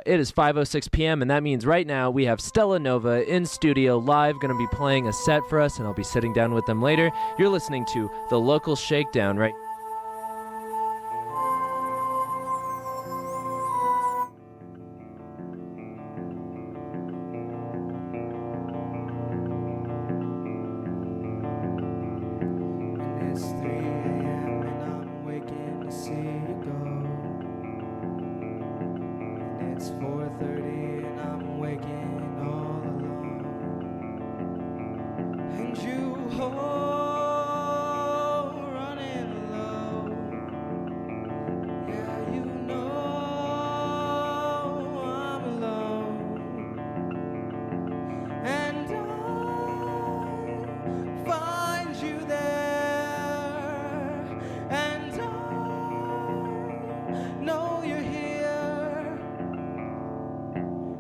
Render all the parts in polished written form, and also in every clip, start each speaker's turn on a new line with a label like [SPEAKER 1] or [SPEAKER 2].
[SPEAKER 1] It is 5:06 p.m., and that means right now we have Stella Nøva in studio live, going to be playing a set for us, and I'll be sitting down with them later. You're listening to The Local Shakedown, right?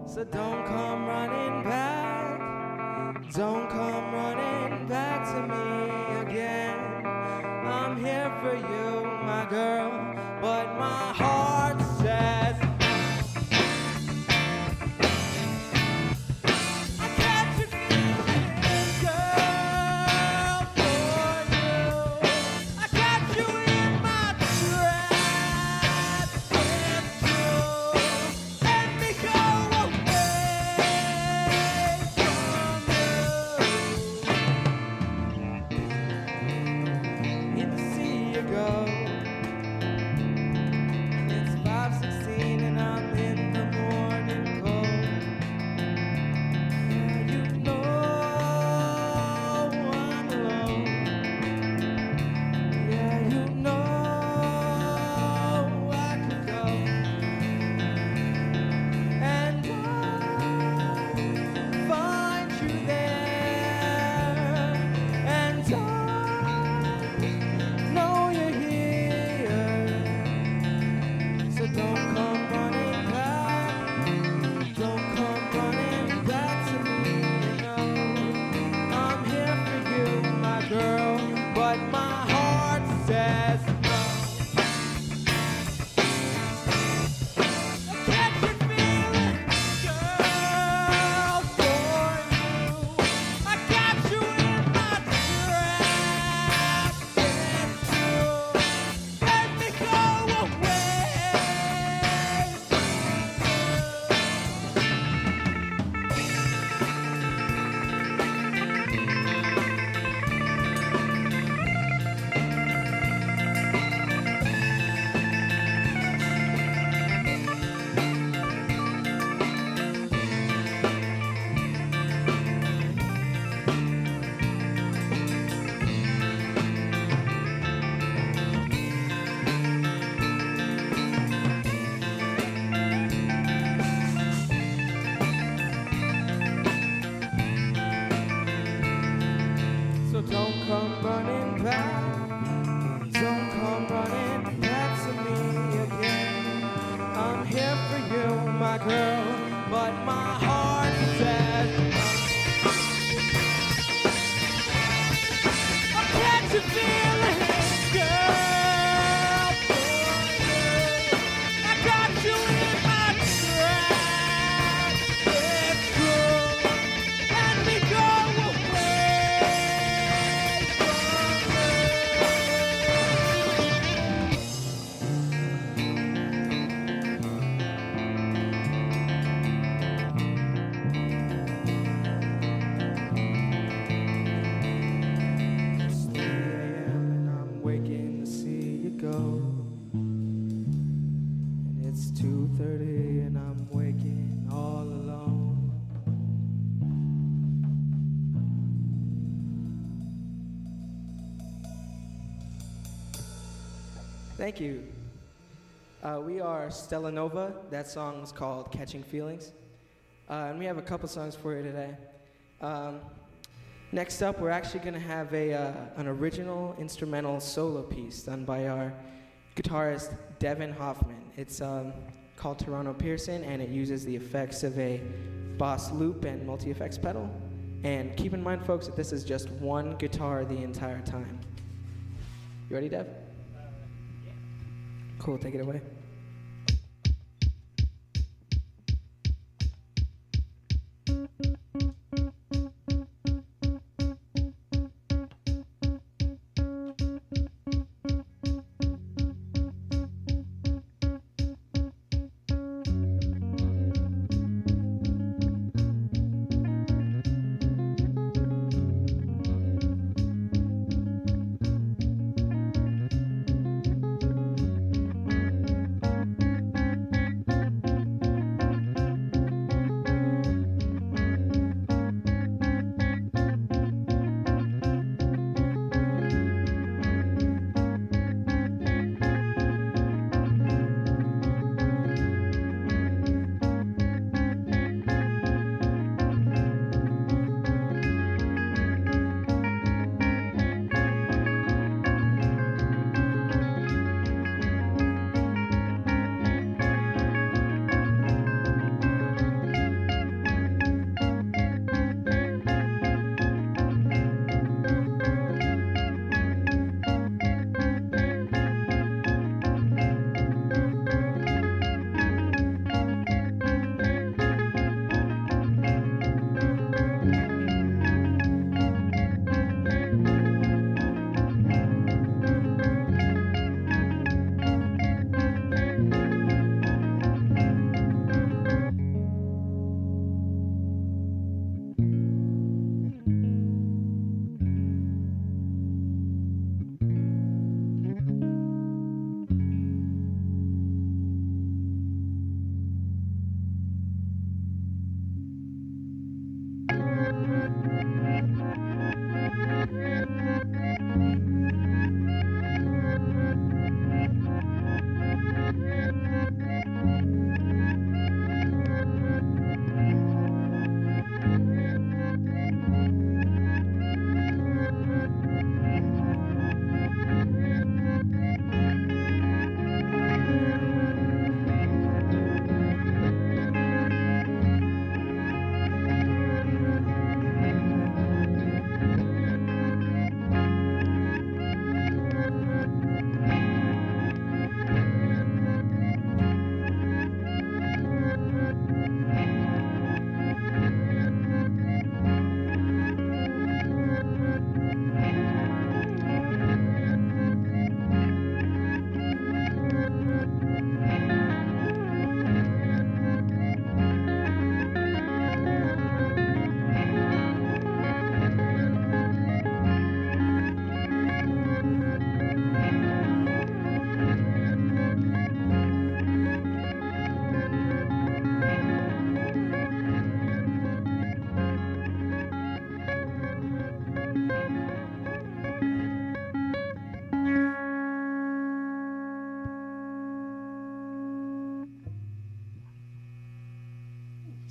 [SPEAKER 2] So don't come running back, don't come running back to me again. I'm here for you, my girl, but my heart says I got you feeling, girl, for you. I got you in my trap, it's true. Let me go Thank you. We are Stella Nøva. That song is called Catching Feelings. And we have a couple songs for you today. Next up, we're actually going to have an original instrumental solo piece done by our guitarist, Devin Hoffman. It's called Toronto Pearson, and it uses the effects of a Boss loop and multi-effects pedal. And keep in mind, folks, that this is just one guitar the entire time. You ready, Dev? Cool, take it away.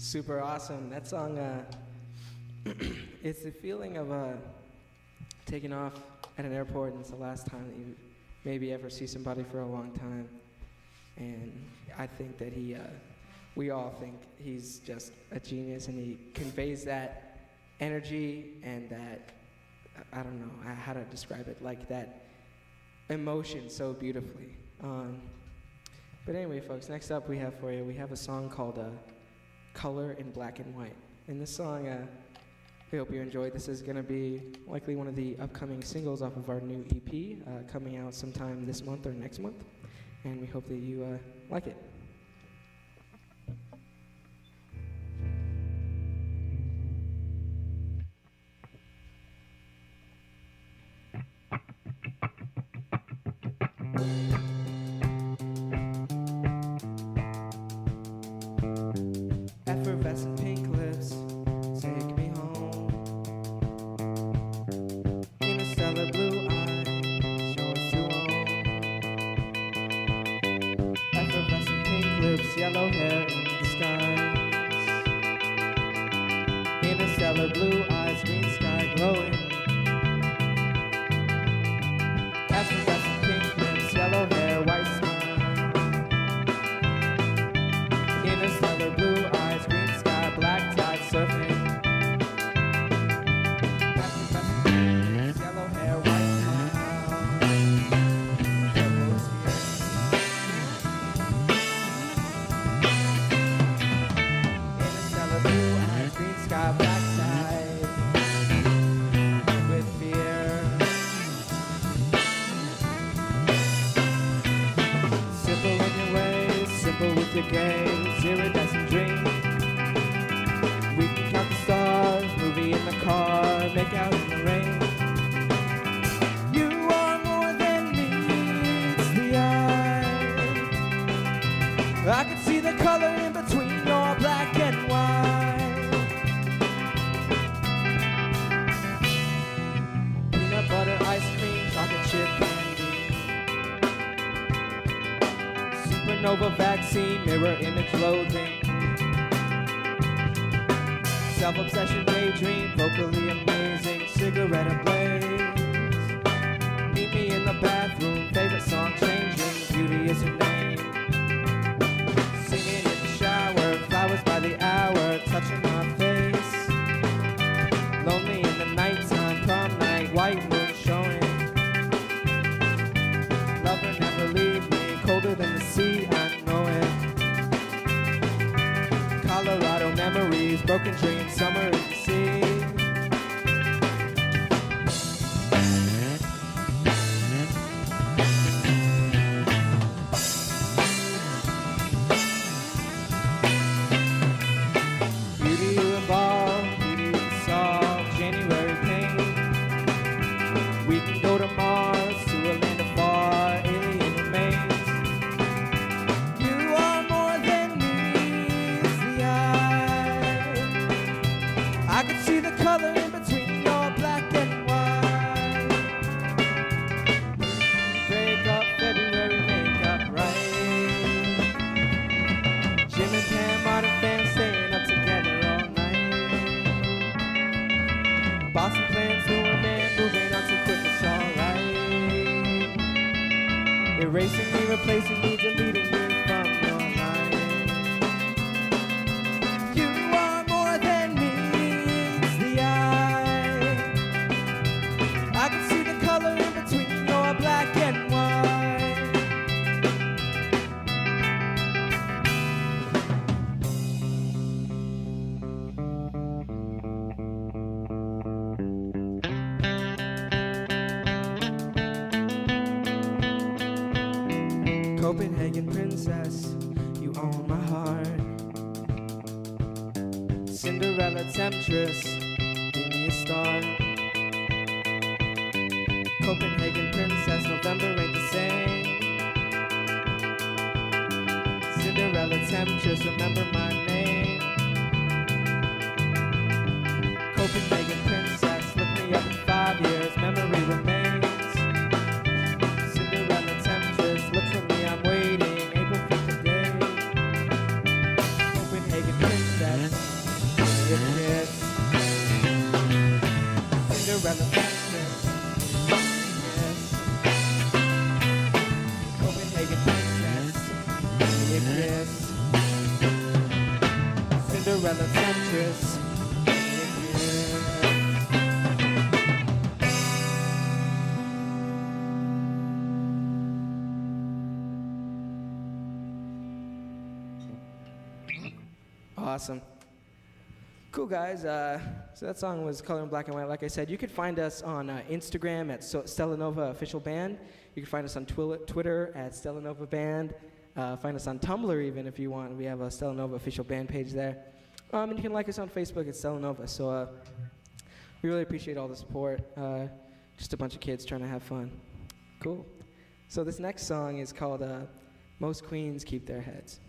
[SPEAKER 2] Super awesome. That song, it's the feeling of taking off at an airport, and it's the last time that you maybe ever see somebody for a long time. And I think that we all think he's just a genius, and he conveys that energy and that, I don't know how to describe it, like that emotion so beautifully. But anyway, folks, next up we have a song called Color in Black and White. And this song, we hope you enjoy. This is going to be likely one of the upcoming singles off of our new EP, coming out sometime this month or next month. And we hope that you like it. Effervescent pink lips, take me home. Interstellar blue eyes, yours to own. Effervescent pink lips, yellow hair in the skies. Interstellar blue eyes, green sky glowing. Effervescent pink lips, yellow hair, white smile. Interstellar blue eyes, green sky, black tide surfing. Effervescent pink lips, yellow hair, white smile. Purple skin. Interstellar blue eyes, green sky, black tide. With fear. Simple in your ways, simple with your gaze, iridescent dream. We can count the stars, movie in the car, make out in the rain. You are more than meets the eye. I can see the color in between your black and white. Peanut butter, ice cream, chocolate chip candy. Supernova vaccine, mirror image loathing. Self-obsession, daydream, vocally amazing, cigarette ablaze. Meet me in the bathroom, favorite song changing, beauty is her name. Singing in the shower, flowers by the hour, touching my face. Lonely in the nighttime, prom night, white moon showing. Lover never leave me, colder than the sea, I know it. Colorado memories, broken dreams, summer in the sea. Beauty you evolve, beauty you solve, January pain. We can go to Mars, to a land afar, alien remains. You are more than meets the eye. I can see the color in between your black and white. Break up February, make up right. Jim and Pam are the fans staying up together all night. Boston plans to a man, moving on too quick, it's alright. Erasing me, replacing me, deleting me from your life. You are more than meets the eye. I can see the color in between your black and white. Copenhagen princess, you own my heart. Cinderella temptress, give me a start. Copenhagen princess, November ain't the same. Cinderella temptress, remember my name. Copenhagen princess, look me up in 5 years, memory remains. Cinderella temptress, look for me, I'm waiting, April 5th today. Copenhagen princess. telecentrist. Awesome. Cool, guys. So that song was Color in Black and White. Like I said, you could find us on Instagram at Stella Nøva Official Band. You can find us on Twitter at Stella Nøva Band. Find us on Tumblr even if you want. We have a Stella Nøva Official Band page there. And you can like us on Facebook at Stella Nøva. So we really appreciate all the support. Just a bunch of kids trying to have fun. Cool. So this next song is called Most Queens Keep Their Heads.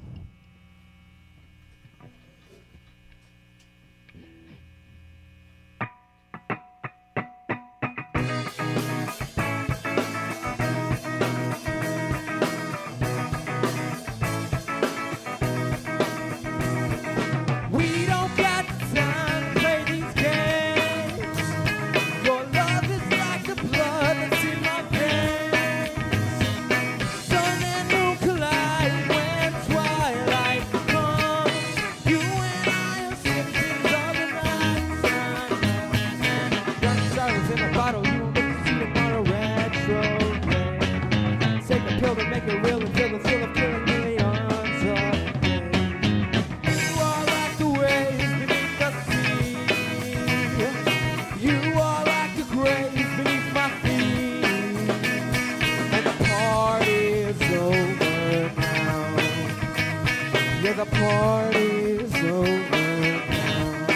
[SPEAKER 2] The party's over now.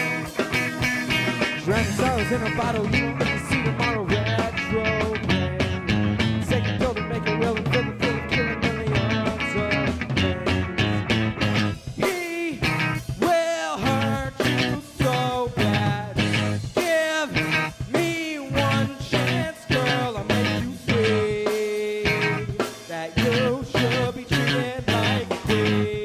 [SPEAKER 2] Drowning sorrows in a bottle, you won't live to see tomorrow. Retro pain. Take a pill to make it real and feel the thrill of killing millions of things. He will hurt you so bad. Give me one chance, girl, I'll make you see that you should be treated like a queen.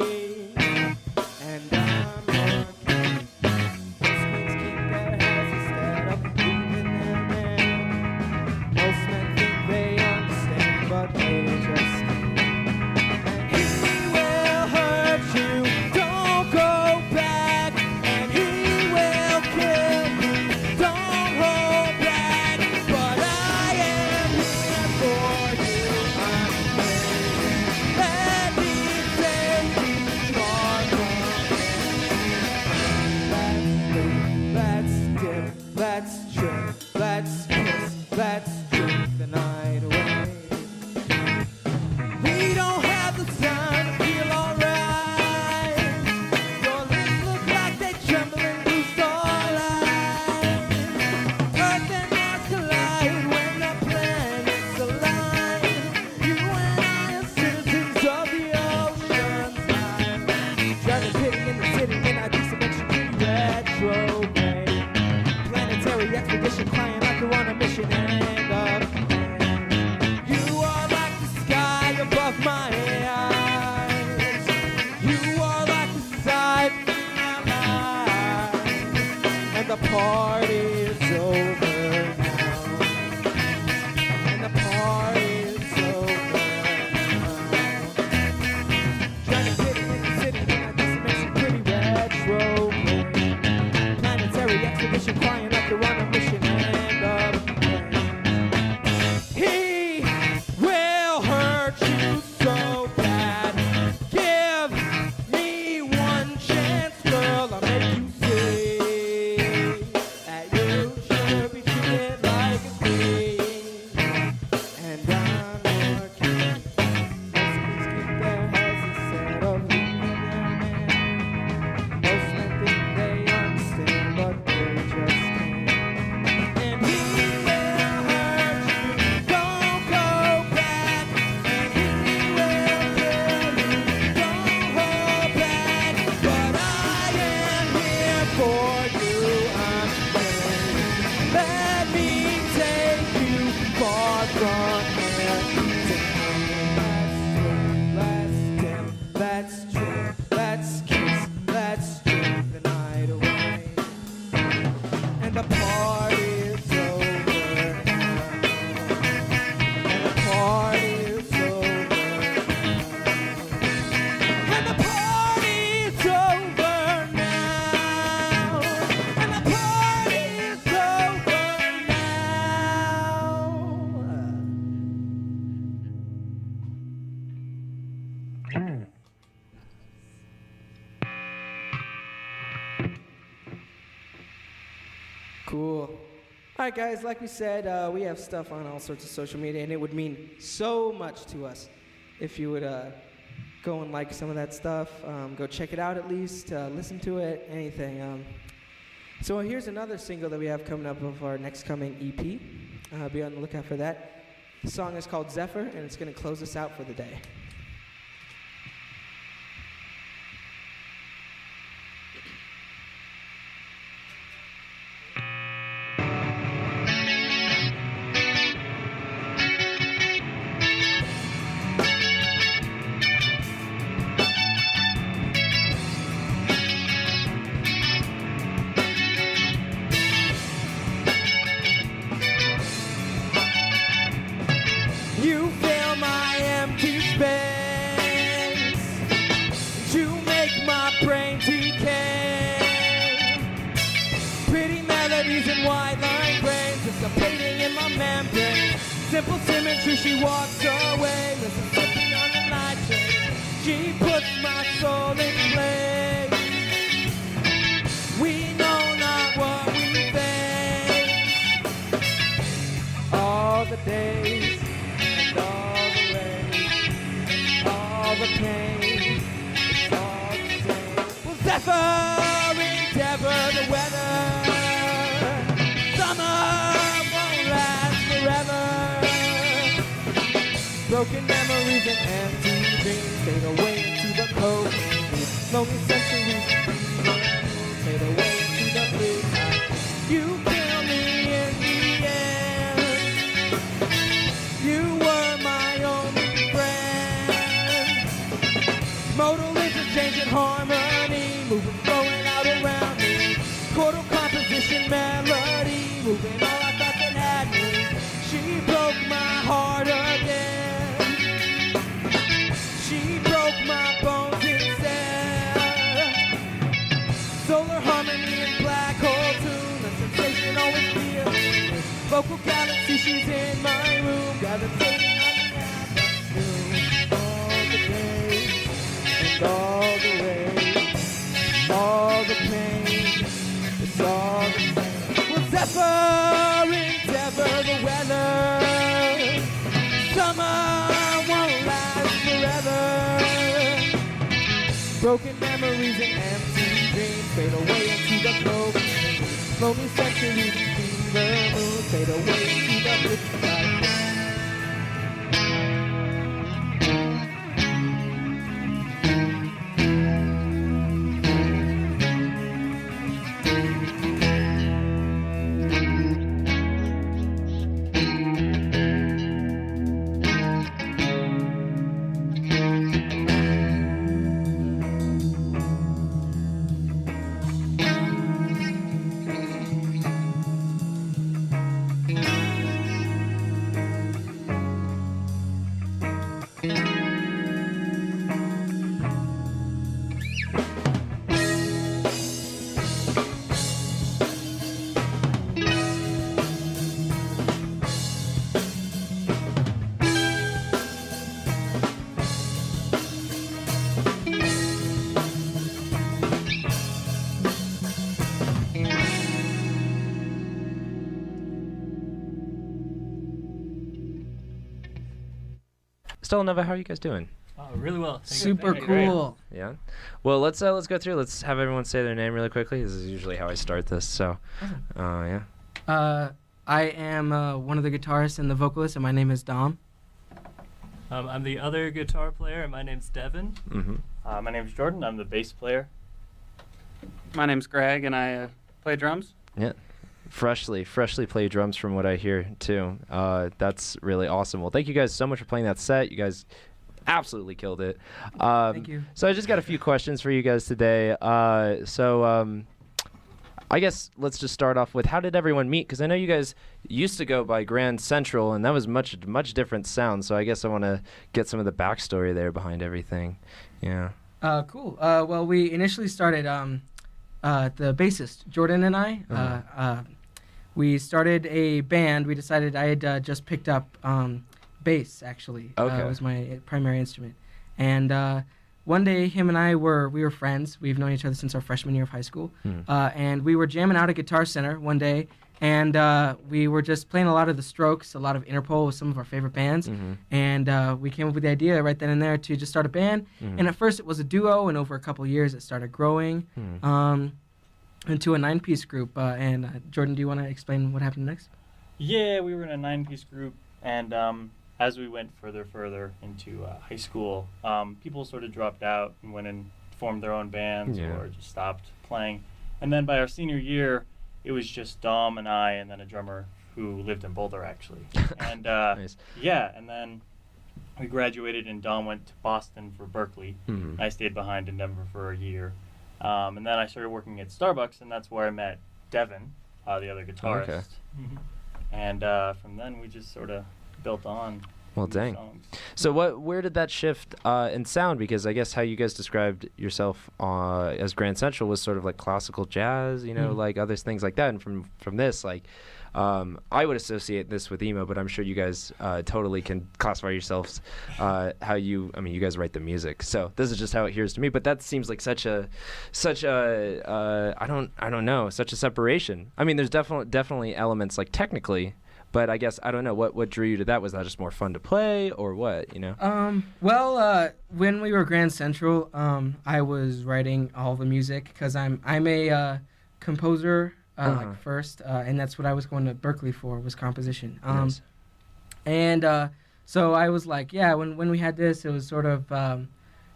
[SPEAKER 2] Cool. All right, guys, like we said, we have stuff on all sorts of social media, and it would mean so much to us if you would go and like some of that stuff, go check it out at least, listen to it, anything. So here's another single that we have coming up of our next coming EP. Be on the lookout for that. The song is called Zephyr, and it's going to close us out for the day. You fill my empty space. You make my brain decay. Pretty melodies and white line grains dissipating in my membrane. Simple symmetry, she walks away. Mississippi on the night train. She puts my soul in place. We know not what we face. All the days, all the rain, all the pain, it's all the same. Well, Zephyr, endeavor the weather. Summer won't last forever. Broken memories and empty dreams fade away into the cold. Lonely centuries fade away into the blue sky. You kill me in the end. You were my only friend. Modal interchange and harmony, moving, flowing out around me. Chordal composition, melody, moving all I thought that had me. She broke my heart again. She broke my bones instead. Solar harmony and black hole tune, the sensation always feels me. Vocal galaxy, she's in my room, gravitating on the afternoon. All the days and all the ways, all the pain, it's all the same. Well, Zephyr, endeavor the weather. Summer won't last forever. Broken memories and empty dreams fade away into the cold. Lonely centuries and fever moon fade away into the blue sky.
[SPEAKER 1] Stella Nøva, how are you guys doing?
[SPEAKER 3] Oh, really well.
[SPEAKER 4] Super cool.
[SPEAKER 1] Yeah. Well, let's go through. Let's have everyone say their name really quickly. This is usually how I start this. So, yeah.
[SPEAKER 4] I am one of the guitarists and the vocalist, and my name is Dom.
[SPEAKER 3] I'm the other guitar player, and my name's Devin.
[SPEAKER 1] Mm-hmm.
[SPEAKER 5] My name's Jordan. I'm the bass player.
[SPEAKER 6] My name's Greg, and I play drums.
[SPEAKER 1] Yeah. Freshly play drums from what I hear too. That's really awesome. Well, thank you guys so much for playing that set. You guys absolutely killed it.
[SPEAKER 4] Thank you.
[SPEAKER 1] So I just got a few questions for you guys today. I guess let's just start off with, how did everyone meet? Because I know you guys used to go by Grand Central, and that was much different sound. So I guess I want to get some of the backstory there behind everything. Yeah.
[SPEAKER 4] Cool. Well, we initially started the bassist Jordan and I. We started a band. We decided I had just picked up bass, actually.
[SPEAKER 1] Okay.
[SPEAKER 4] It was my primary instrument. And one day him and we were friends. We've known each other since our freshman year of high school. And we were jamming out at Guitar Center one day, and we were just playing a lot of The Strokes, a lot of Interpol with some of our favorite bands. And we came up with the idea right then and there to just start a band. And at first it was a duo, and over a couple of years it started growing into a 9-piece group. And Jordan, do you want to explain what happened next?
[SPEAKER 5] Yeah, we were in a 9-piece group, and as we went further into high school, people sort of dropped out and went and formed their own bands or just stopped playing. And then by our senior year, it was just Dom and I, and then a drummer who lived in Boulder, actually. And
[SPEAKER 1] Nice.
[SPEAKER 5] yeah, and then we graduated, and Dom went to Boston for Berkeley. I stayed behind in Denver for a year. And then I started working at Starbucks, and that's where I met Devin, the other guitarist.
[SPEAKER 1] Okay.
[SPEAKER 5] And from then, we just sort of built on.
[SPEAKER 1] Well,
[SPEAKER 5] new
[SPEAKER 1] dang.
[SPEAKER 5] songs.
[SPEAKER 1] So where did that shift in sound? Because I guess how you guys described yourself as Grand Central was sort of like classical jazz, like other things like that. And from this, like, I would associate this with emo, but I'm sure you guys totally can classify yourselves you guys write the music. So this is just how it hears to me. But that seems like such a I don't know, such a separation. I mean, there's definitely elements like technically. But I guess, I don't know, what drew you to that? Was that just more fun to play, or what,
[SPEAKER 4] When we were Grand Central, I was writing all the music, because I'm a composer first, and that's what I was going to Berkeley for, was composition.
[SPEAKER 1] Nice.
[SPEAKER 4] And so I was like, when we had this, it was sort of,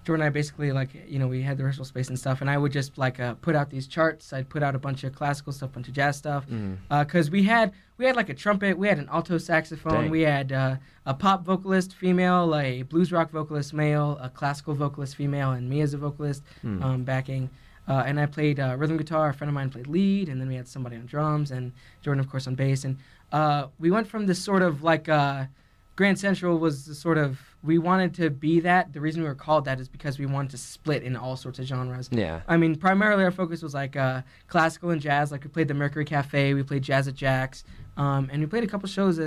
[SPEAKER 4] Jordan and I basically, we had the rehearsal space and stuff, and I would just, put out these charts. I'd put out a bunch of classical stuff, a bunch of jazz stuff, because we had like a trumpet, we had an alto saxophone,
[SPEAKER 1] Dang.
[SPEAKER 4] we had a pop vocalist female, a blues rock vocalist male, a classical vocalist female, and me as a vocalist backing. And I played rhythm guitar. A friend of mine played lead, and then we had somebody on drums, and Jordan, of course, on bass. And we went from this sort of Grand Central was the sort of, we wanted to be that. The reason we were called that is because we wanted to split in all sorts of genres.
[SPEAKER 1] Yeah.
[SPEAKER 4] I mean, primarily our focus was classical and jazz. Like we played the Mercury Cafe, we played Jazz at Jack's, and we played a couple shows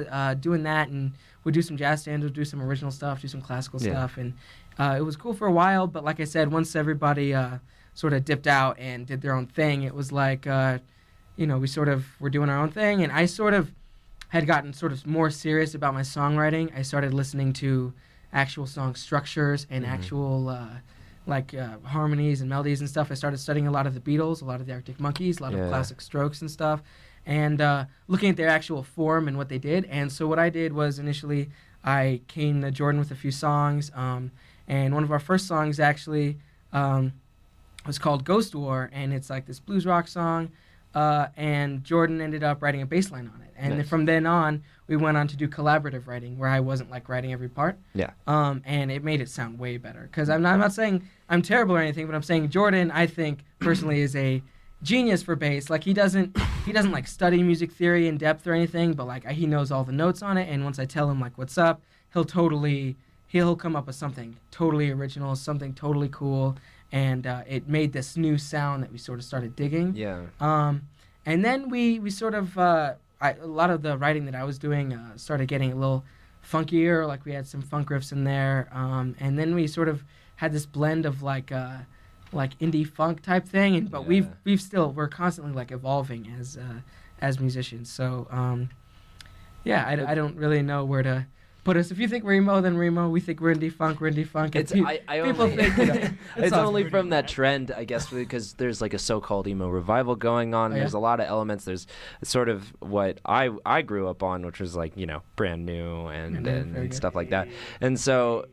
[SPEAKER 4] doing that, and we'd do some jazz standards, do some original stuff, do some classical stuff, and it was cool for a while. But like I said, once everybody sort of dipped out and did their own thing, it was we sort of were doing our own thing, and I sort of had gotten sort of more serious about my songwriting. I started listening to actual song structures and actual harmonies and melodies and stuff. I started studying a lot of the Beatles, a lot of the Arctic Monkeys, a lot of classic Strokes and stuff, and looking at their actual form and what they did. And so what I did was initially I came to Jordan with a few songs, and one of our first songs actually was called Ghost War, and it's like this blues rock song, and Jordan ended up writing a bass line on it. And
[SPEAKER 1] Nice.
[SPEAKER 4] from then on, we went on to do collaborative writing, where I wasn't writing every part.
[SPEAKER 1] Yeah.
[SPEAKER 4] And it made it sound way better. Because I'm not saying I'm terrible or anything, but I'm saying Jordan, I think personally, is a genius for bass. He doesn't study music theory in depth or anything, but he knows all the notes on it. And once I tell him what's up, he'll come up with something totally original, something totally cool. And it made this new sound that we sort of started digging.
[SPEAKER 1] Yeah.
[SPEAKER 4] And then we sort of, a lot of the writing that I was doing started getting a little funkier, we had some funk riffs in there. And then we sort of had this blend of indie funk type thing. But we're constantly evolving as musicians. So, I don't really know where to put us. If you think we're emo, then we're emo. We think we're indie funk, we're indie funk.
[SPEAKER 1] It's
[SPEAKER 4] People
[SPEAKER 1] only,
[SPEAKER 4] think,
[SPEAKER 1] it's only from that trend, I guess, because there's a so-called emo revival going on.
[SPEAKER 4] Oh, yeah?
[SPEAKER 1] There's a lot of elements. There's sort of what I grew up on, which was brand new and stuff like that. And so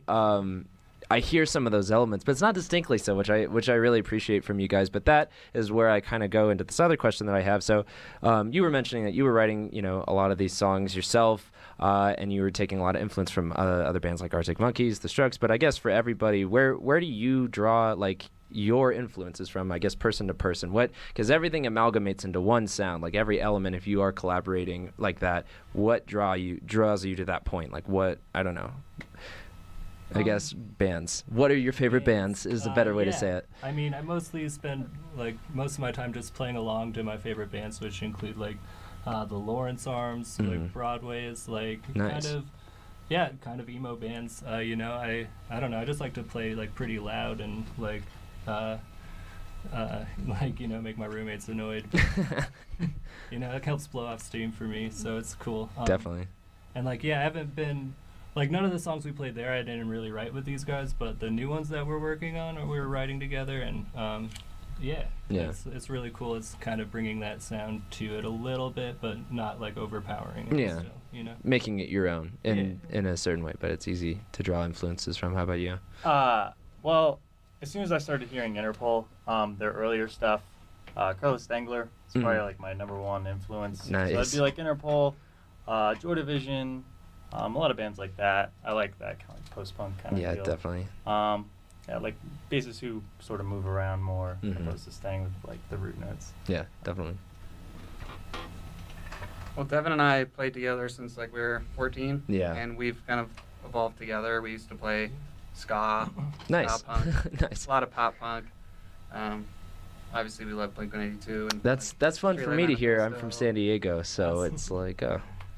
[SPEAKER 1] I hear some of those elements, but it's not distinctly so, which I really appreciate from you guys. But that is where I kind of go into this other question that I have. So you were mentioning that you were writing a lot of these songs yourself. And you were taking a lot of influence from other bands like Arctic Monkeys, The Strokes. But I guess for everybody, where do you draw your influences from? I guess person to person. Because everything amalgamates into one sound. Every element, if you are collaborating like that, what draws you to that point? I don't know. I guess bands. What are your favorite bands? Is a better way to say it.
[SPEAKER 3] I mean, I mostly spend most of my time just playing along to my favorite bands, which include the Lawrence Arms, Broadway is
[SPEAKER 1] Nice.
[SPEAKER 3] kind of yeah, kind of emo bands. You know, I don't know. I just like to play like pretty loud and like like, you know, make my roommates annoyed. You know, it helps blow off steam for me, so it's cool.
[SPEAKER 1] Definitely.
[SPEAKER 3] And like, yeah, I haven't been like none of the songs we played there I didn't really write with these guys, but the new ones that we're working on, or we were writing together, and yeah, it's really cool. It's kind of bringing that sound to it a little bit, but not like overpowering it.
[SPEAKER 1] Yeah,
[SPEAKER 3] still, you know,
[SPEAKER 1] making it your own in a certain way, but it's easy to draw influences from. How about you?
[SPEAKER 5] Well, as soon as I started hearing Interpol, their earlier stuff, Carlos Stengler is probably like my number one influence.
[SPEAKER 1] Nice.
[SPEAKER 5] So it'd be like Interpol, Joy Division, a lot of bands like that. I like that kind of like post-punk kind of
[SPEAKER 1] Yeah,
[SPEAKER 5] feel.
[SPEAKER 1] definitely.
[SPEAKER 5] Yeah, like bassists who sort of move around more opposed to staying with like the root notes.
[SPEAKER 1] Yeah, definitely.
[SPEAKER 6] Well, Devin and I played together since like we were 14.
[SPEAKER 1] Yeah.
[SPEAKER 6] And we've kind of evolved together. We used to play ska,
[SPEAKER 1] Nice.
[SPEAKER 6] ska punk,
[SPEAKER 1] Nice.
[SPEAKER 6] a lot of pop punk. Obviously, we love Blink-182. And
[SPEAKER 1] That's fun for me to hear. I'm from
[SPEAKER 6] Manifesto.
[SPEAKER 1] San Diego, so it's like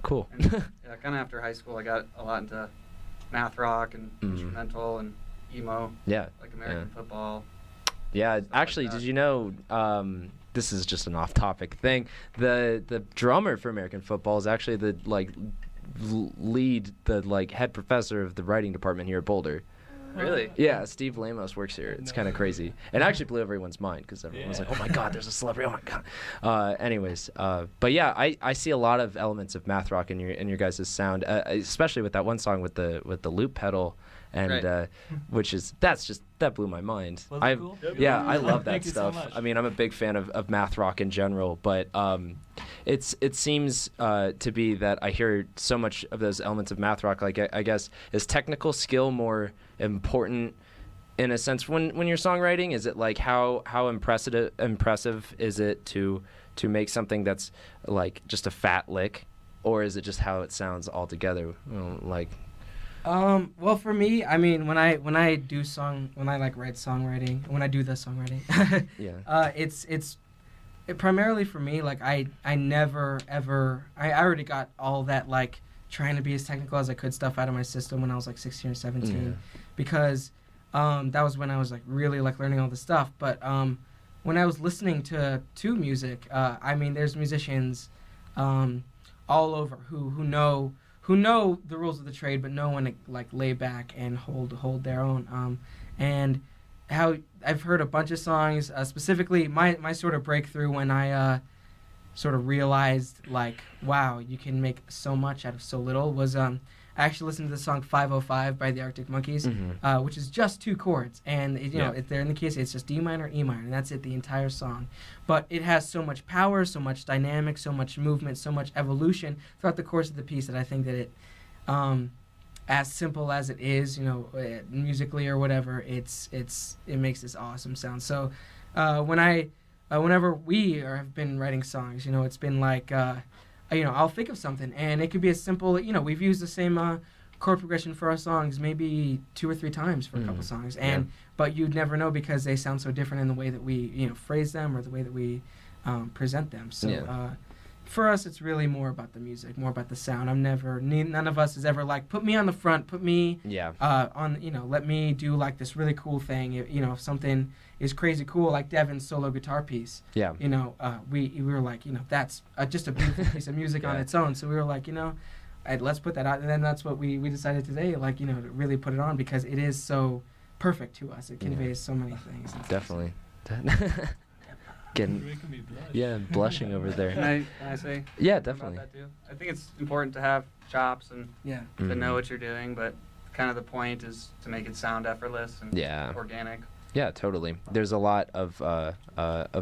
[SPEAKER 1] cool.
[SPEAKER 6] And, yeah, kind of after high school, I got a lot into math rock and instrumental and emo,
[SPEAKER 1] Yeah.
[SPEAKER 6] like American football.
[SPEAKER 1] Yeah,
[SPEAKER 6] Stuff
[SPEAKER 1] actually,
[SPEAKER 6] like that.
[SPEAKER 1] did you know? This is just an off-topic thing. The drummer for American football is actually the head professor of the writing department here at Boulder.
[SPEAKER 6] Really?
[SPEAKER 1] Yeah, Steve Lamos works here. It's kind of crazy. It actually blew everyone's mind because everyone was like, "Oh my God, there's a celebrity! Oh my God!" Anyways, but yeah, I see a lot of elements of math rock in your guys' sound, especially with that one song with the loop pedal, and
[SPEAKER 6] Right.
[SPEAKER 1] that blew my mind.
[SPEAKER 3] Was it cool?
[SPEAKER 1] Yeah, I love that
[SPEAKER 3] Thank you so
[SPEAKER 1] stuff.
[SPEAKER 3] much.
[SPEAKER 1] I mean, I'm a big fan of math rock in general, but it seems to be that I hear so much of those elements of math rock. Like I guess, is technical skill more important in a sense when you're songwriting? Is it like how impressive is it to make something that's like just a fat lick, or is it just how it sounds altogether?
[SPEAKER 4] Well, for me, I mean, when I write songwriting, when I do the songwriting,
[SPEAKER 1] Yeah.
[SPEAKER 4] It's primarily for me, like I never ever, I already got all that like trying to be as technical as I could stuff out of my system when I was like 16 or 17, because that was when I was like really like learning all this stuff. But when I was listening to music, I mean, there's musicians all over who know the rules of the trade, but know when to like lay back and hold their own. And how I've heard a bunch of songs, specifically my sort of breakthrough when I sort of realized like, wow, you can make so much out of so little, was I actually listened to the song 505 by the Arctic Monkeys, which is just 2 chords, and they're in the case it's just D minor, E minor, and that's it, the entire song. But it has so much power, so much dynamic, so much movement, so much evolution throughout the course of the piece that I think that it, as simple as it is, musically or whatever, it makes this awesome sound. So whenever we have been writing songs, it's been like, I'll think of something, and it could be as simple, we've used the same chord progression for our songs maybe 2 or 3 times for a couple songs, but you'd never know because they sound so different in the way that we, phrase them or the way that we present them. So for us, it's really more about the music, more about the sound. None of us is ever like, put me on the front, put me let me do like this really cool thing. If something is crazy cool, like Devin's solo guitar piece. Yeah. We were like, that's just a beautiful piece of music on its own. So we were like, let's put that out. And then that's what we decided today, like, to really put it on because it is so perfect to us. It conveys so many things.
[SPEAKER 1] Definitely.
[SPEAKER 3] You're making me blush.
[SPEAKER 1] Blushing over there.
[SPEAKER 6] Can I say?
[SPEAKER 1] Yeah, definitely.
[SPEAKER 6] About that too? I think it's important to have chops and to know what you're doing, but kind of the point is to make it sound effortless and organic.
[SPEAKER 1] Yeah, totally. There's a lot of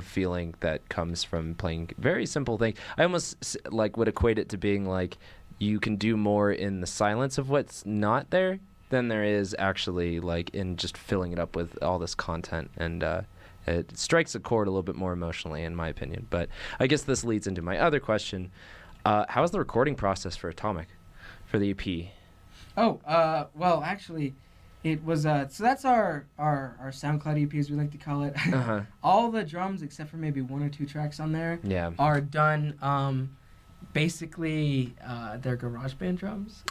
[SPEAKER 1] feeling that comes from playing very simple things. I almost would equate it to being like you can do more in the silence of what's not there than there is actually like in just filling it up with all this content, and it strikes a chord a little bit more emotionally, in my opinion. But I guess this leads into my other question: how is the recording process for Atomic, for the EP?
[SPEAKER 4] Well, actually. It was so that's our SoundCloud EP, as we like to call it. All the drums, except for maybe 1 or 2 tracks on there, are done. Basically, they're GarageBand drums.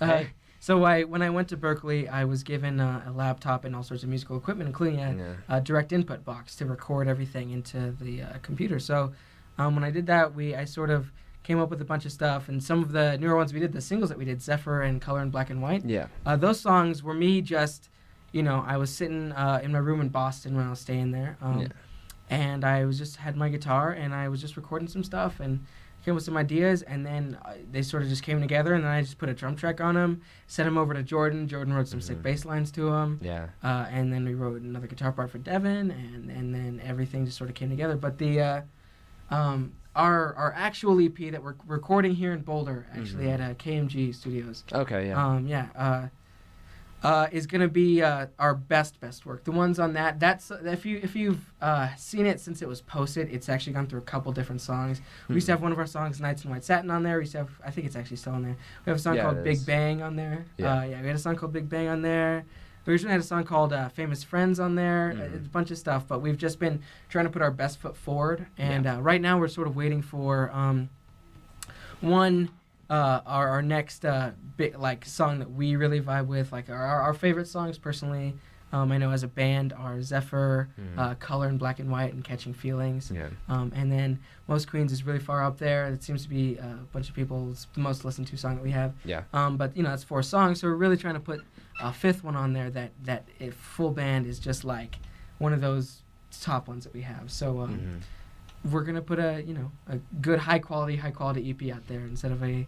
[SPEAKER 4] So when I went to Berkeley, I was given a laptop and all sorts of musical equipment, including a direct input box to record everything into the computer. So when I did that, I sort of came up with a bunch of stuff, and some of the newer ones we did, the singles that we did, Zephyr and Color in Black and White.
[SPEAKER 1] Yeah.
[SPEAKER 4] Those songs were me just, I was sitting in my room in Boston when I was staying there, and I had my guitar, and I was just recording some stuff, and came up with some ideas, and then they sort of just came together, and then I just put a drum track on them, sent them over to Jordan. Jordan wrote some sick bass lines to them.
[SPEAKER 1] Yeah.
[SPEAKER 4] And then we wrote another guitar part for Devin, and then everything just sort of came together. But the our actual EP that we're recording here in Boulder, actually at KMG Studios.
[SPEAKER 1] Okay, yeah.
[SPEAKER 4] Is gonna be our best work. The ones on that's if you've seen it since it was posted, it's actually gone through a couple different songs. We used to have one of our songs, Nights in White Satin, on there. We used to have, I think it's actually still on there. We have a song called Big Bang on there. We had a song called Big Bang on there. We originally had a song called Famous Friends on there, a bunch of stuff, but we've just been trying to put our best foot forward. And right now we're sort of waiting for our next big song that we really vibe with, like our favorite songs personally. I know as a band are Zephyr, Color in Black and White, and Catching Feelings.
[SPEAKER 1] Yeah.
[SPEAKER 4] And then Most Queens is really far up there. It seems to be a bunch of people's the most listened to song that we have.
[SPEAKER 1] Yeah.
[SPEAKER 4] But that's 4 songs, so we're really trying to put a 5th one on there that if full band is just like one of those top ones that we have. So we're gonna put a good high quality EP out there instead of a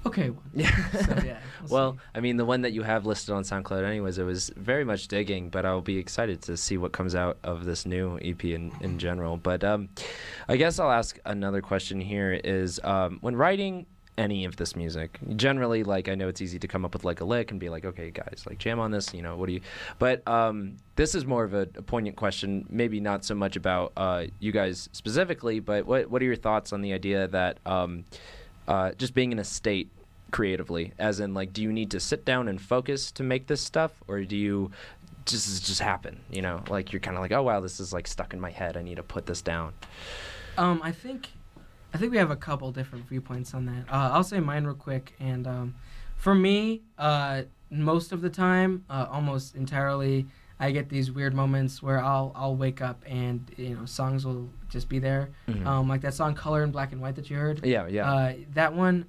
[SPEAKER 4] okay one.
[SPEAKER 1] Yeah.
[SPEAKER 4] So, yeah.
[SPEAKER 1] Well,
[SPEAKER 4] see.
[SPEAKER 1] I mean, the one that you have listed on SoundCloud anyways, it was very much digging, but I'll be excited to see what comes out of this new EP in general. But I guess I'll ask another question here is when writing any of this music, generally, I know it's easy to come up with a lick and be like, okay, guys, jam on this, what do you... But this is more of a poignant question, maybe not so much about you guys specifically, but what are your thoughts on the idea that just being in a state creatively, as in do you need to sit down and focus to make this stuff, or do you just happen, you're kind of oh wow, this is stuck in my head, I need to put this down?
[SPEAKER 4] I think we have a couple different viewpoints on that. I'll say mine real quick, and for me, most of the time, almost entirely, I get these weird moments where I'll wake up and songs will just be there. Like that song "Color in Black and White" that you heard.
[SPEAKER 1] Yeah.
[SPEAKER 4] That one,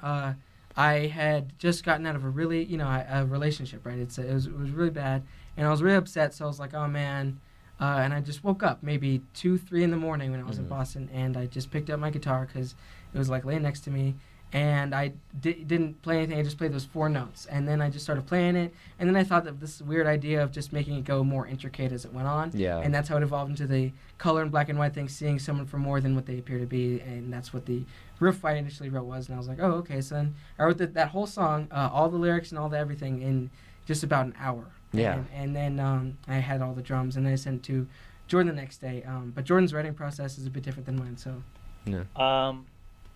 [SPEAKER 4] I had just gotten out of a really a relationship. Right, it was really bad, and I was really upset. So I was like, oh man. And I just woke up maybe 2-3 in the morning when I was in Boston, and I just picked up my guitar because it was laying next to me, and I didn't play anything. I just played those 4 notes, and then I just started playing it, and then I thought of this weird idea of just making it go more intricate as it went on.
[SPEAKER 1] Yeah. And
[SPEAKER 4] that's how it evolved into the Color in Black and White thing, seeing someone for more than what they appear to be, and that's what the riff I initially wrote was, and I was like, oh, okay. So then I wrote that whole song, all the lyrics and all the everything in just about an hour.
[SPEAKER 1] Yeah.
[SPEAKER 4] And then I had all the drums, and I sent it to Jordan the next day. But Jordan's writing process is a bit different than mine, so.
[SPEAKER 1] Yeah.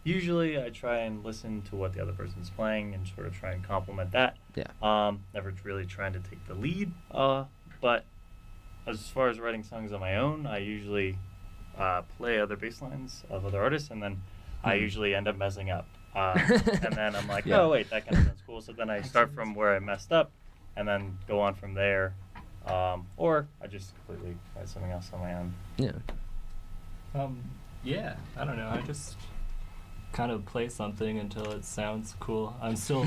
[SPEAKER 5] Usually I try and listen to what the other person's playing and sort of try and complement that.
[SPEAKER 1] Yeah.
[SPEAKER 5] Never really trying to take the lead. But as far as writing songs on my own, I usually play other bass lines of other artists, and then I usually end up messing up. And then I'm like, oh, wait, that kind of sounds cool. So then I start from where I messed up, and then go on from there, or I just completely write something else on my own.
[SPEAKER 1] Yeah.
[SPEAKER 3] Yeah, I don't know. I just kind of play something until it sounds cool. I'm still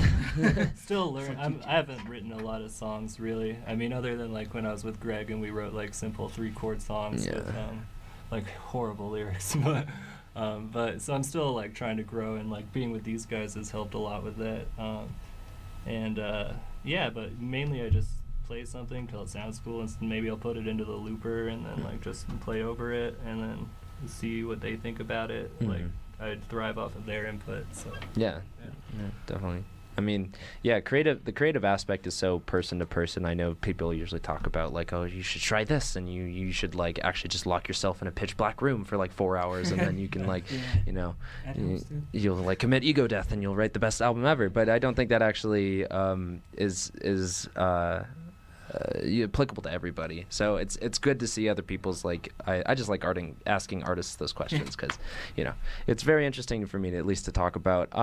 [SPEAKER 3] learning. I haven't written a lot of songs really. I mean, other than when I was with Greg and we wrote simple 3-chord songs with horrible lyrics, but so I'm still trying to grow, and being with these guys has helped a lot with that. Yeah, but mainly I just play something till it sounds cool, and maybe I'll put it into the looper and then just play over it and then see what they think about it. I thrive off of their input. So
[SPEAKER 1] yeah, definitely. I mean, the creative aspect is so person to person. I know people usually talk about oh, you should try this, and you should actually just lock yourself in a pitch black room for 4 hours, and then you can you'll commit ego death and you'll write the best album ever. But I don't think that actually is applicable to everybody. So it's good to see other people's I just like asking artists those questions because it's very interesting for me to at least to talk about.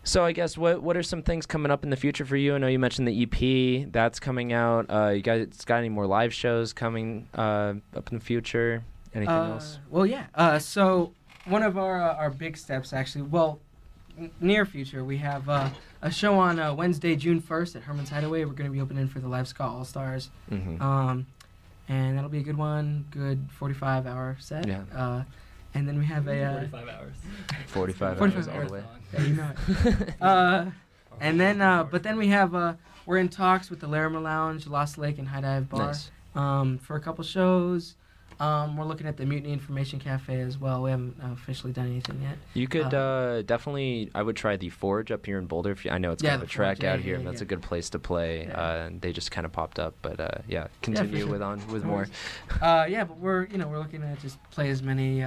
[SPEAKER 1] So I guess what are some things coming up in the future for you? I know you mentioned the EP that's coming out. You guys got any more live shows coming up in the future? Anything else?
[SPEAKER 4] Well, yeah. So one of our big steps, actually, near future, we have a show on Wednesday, June 1st at Herman's Hideaway. We're going to be opening for the Live Ska All-Stars. And that'll be a good one, good 45-hour set.
[SPEAKER 1] Yeah.
[SPEAKER 4] And then we have a
[SPEAKER 3] 45 hours.
[SPEAKER 1] 45 hours all the way.
[SPEAKER 4] Yeah, you know it. And then, but then we have we're in talks with the Larimer Lounge, Lost Lake, and High Dive Bar for a couple shows. We're looking at the Mutiny Information Cafe as well. We haven't officially done anything yet.
[SPEAKER 1] You could definitely, I would try the Forge up here in Boulder. I know it's kind of a track out here, and that's a good place to play. They just kind of popped up, but continue with more.
[SPEAKER 4] But we're looking to just play as many,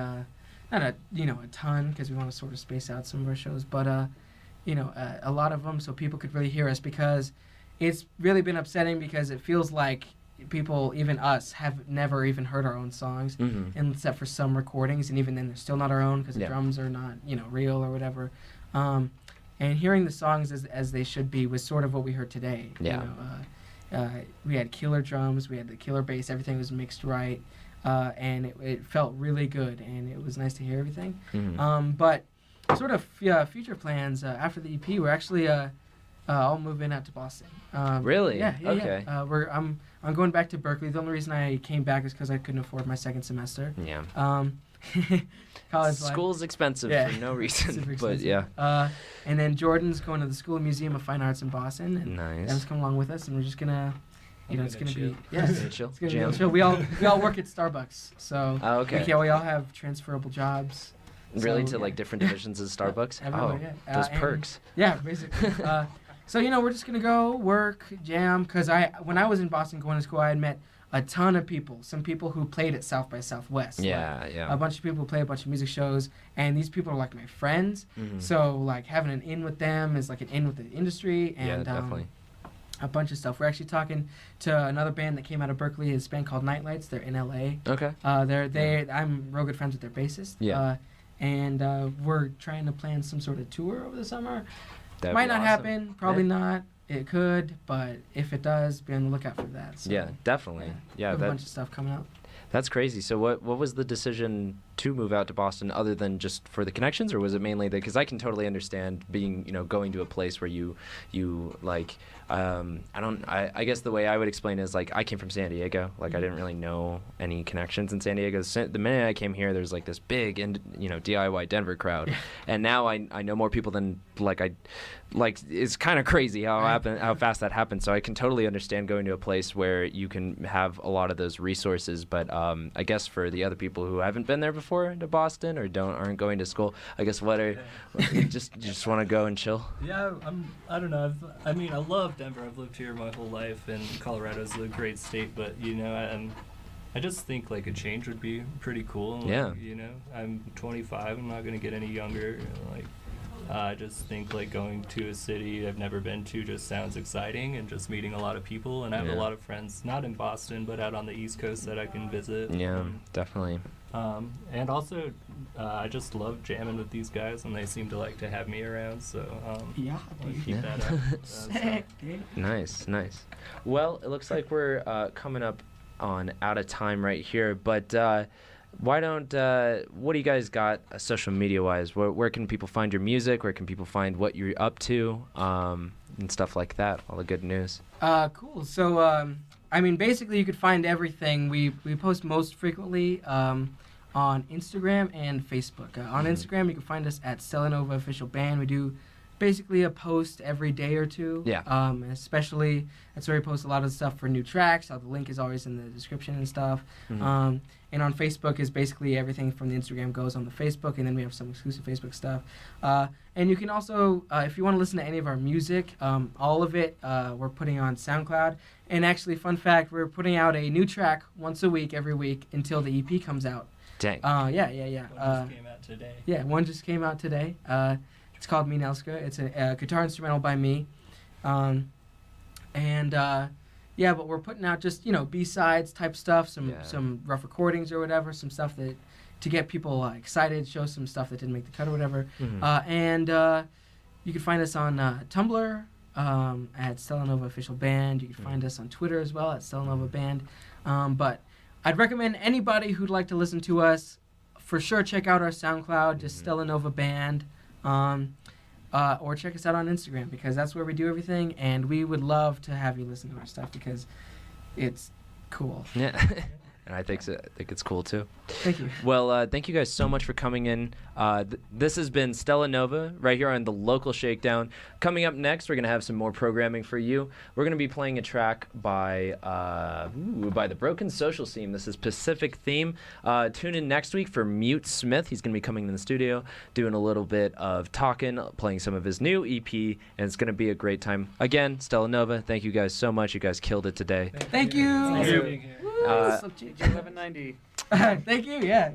[SPEAKER 4] not a ton, because we want to sort of space out some of our shows, but a lot of them so people could really hear us, because it's really been upsetting, because it feels like people, even us, have never even heard our own songs, except for some recordings, and even then they're still not our own, because the drums are not real or whatever. And hearing the songs as they should be was sort of what we heard today. We had killer drums, we had the killer bass, everything was mixed right, and it felt really good, and it was nice to hear everything. But sort of future plans after the EP, we're actually all moving out to Boston.
[SPEAKER 1] Really?
[SPEAKER 4] Yeah.
[SPEAKER 1] Okay.
[SPEAKER 4] Yeah. I'm going back to Berkeley. The only reason I came back is because I couldn't afford my second semester.
[SPEAKER 1] Yeah.
[SPEAKER 4] College
[SPEAKER 1] School's expensive for no reason, but yeah.
[SPEAKER 4] And then Jordan's going to the School of Museum of Fine Arts in Boston, and Evan's come along with us, and we're just gonna, it's gonna be it's gonna be a chill. We all work at Starbucks, so we all have transferable jobs.
[SPEAKER 1] Really, to like different divisions of Starbucks? Those perks.
[SPEAKER 4] Yeah, basically. So we're just gonna go work, jam. Cause when I was in Boston going to school, I had met a ton of people. Some people who played at South by Southwest. A bunch of people who play a bunch of music shows, and these people are like my friends. So like having an in with them is like an in with the industry, and
[SPEAKER 1] definitely.
[SPEAKER 4] A bunch of stuff. We're actually talking to another band that came out of Berkeley. It's a band called Nightlights. They're in LA.
[SPEAKER 1] Okay.
[SPEAKER 4] I'm real good friends with their bassist.
[SPEAKER 1] Yeah.
[SPEAKER 4] And we're trying to plan some sort of tour over the summer.
[SPEAKER 1] That'd
[SPEAKER 4] Might
[SPEAKER 1] be
[SPEAKER 4] not
[SPEAKER 1] awesome.
[SPEAKER 4] happen, probably not. It could, but if it does, be on the lookout for that. So,
[SPEAKER 1] yeah, definitely. Yeah,
[SPEAKER 4] a bunch of stuff coming out.
[SPEAKER 1] That's crazy. So what was the decision to move out to Boston, other than just for the connections, or was it mainly because I can totally understand being, going to a place where you like, I guess the way I would explain it is like I came from San Diego. Like I didn't really know any connections in San Diego. The minute I came here, there's like this big DIY Denver crowd, and now I know more people than it's kind of crazy how fast that happened. So I can totally understand going to a place where you can have a lot of those resources. But I guess for the other people who haven't been there before to Boston or aren't going to school, I guess you just want to go and chill.
[SPEAKER 3] Yeah, I don't know. I love Denver. I've lived here my whole life, and Colorado's a great state. But I just think like a change would be pretty cool.
[SPEAKER 1] Yeah.
[SPEAKER 3] I'm 25. I'm not gonna get any younger. I just think like going to a city I've never been to just sounds exciting, and just meeting a lot of people. And I have a lot of friends, not in Boston, but out on the East Coast that I can visit.
[SPEAKER 1] Yeah, definitely.
[SPEAKER 3] And also, I just love jamming with these guys, and they seem to like to have me around. So I'll keep that up.
[SPEAKER 1] Nice. Well, it looks like we're coming up on out of time right here, but. Why don't, what do you guys got social media-wise? Where can people find your music? Where can people find what you're up to? And stuff like that, all the good news.
[SPEAKER 4] Cool. So, basically you could find everything. We post most frequently on Instagram and Facebook. On Instagram, you can find us at Stella Nøva Official Band. We do basically a post every day or two.
[SPEAKER 1] Yeah.
[SPEAKER 4] Especially, that's where we post a lot of stuff for new tracks. The link is always in the description and stuff. And on Facebook is basically everything from the Instagram goes on the Facebook, and then we have some exclusive Facebook stuff. And you can also, if you want to listen to any of our music, all of it, we're putting on Soundcloud. And actually, fun fact, we're putting out a new track once a week, every week, until the EP comes out.
[SPEAKER 1] Dang.
[SPEAKER 3] One just came out today.
[SPEAKER 4] Yeah, one just came out today. It's called Me Nelska. It's a guitar instrumental by me. But we're putting out just, B-sides type stuff, some rough recordings or whatever, some stuff to get people excited, show some stuff that didn't make the cut or whatever. you can find us on Tumblr at Stella Nøva Official Band. You can find us on Twitter as well at Stella Nøva Band. But I'd recommend anybody who'd like to listen to us, for sure check out our SoundCloud, just Stella Nøva Band. Or check us out on Instagram, because that's where we do everything, and we would love to have you listen to our stuff because it's cool.
[SPEAKER 1] Yeah. And I think it's cool too.
[SPEAKER 4] Thank you.
[SPEAKER 1] Well, thank you guys so much for coming in. This has been Stella Nøva right here on the Local Shakedown. Coming up next, we're going to have some more programming for you. We're going to be playing a track by the Broken Social Scene. This is Pacific Theme. Tune in next week for Mute Smith. He's going to be coming in the studio, doing a little bit of talking, playing some of his new EP, and it's going to be a great time. Again, Stella Nøva, thank you guys so much. You guys killed it today.
[SPEAKER 4] Thank you.
[SPEAKER 3] Thank you.
[SPEAKER 4] Woo,
[SPEAKER 6] 1190.
[SPEAKER 4] Thank you, yeah.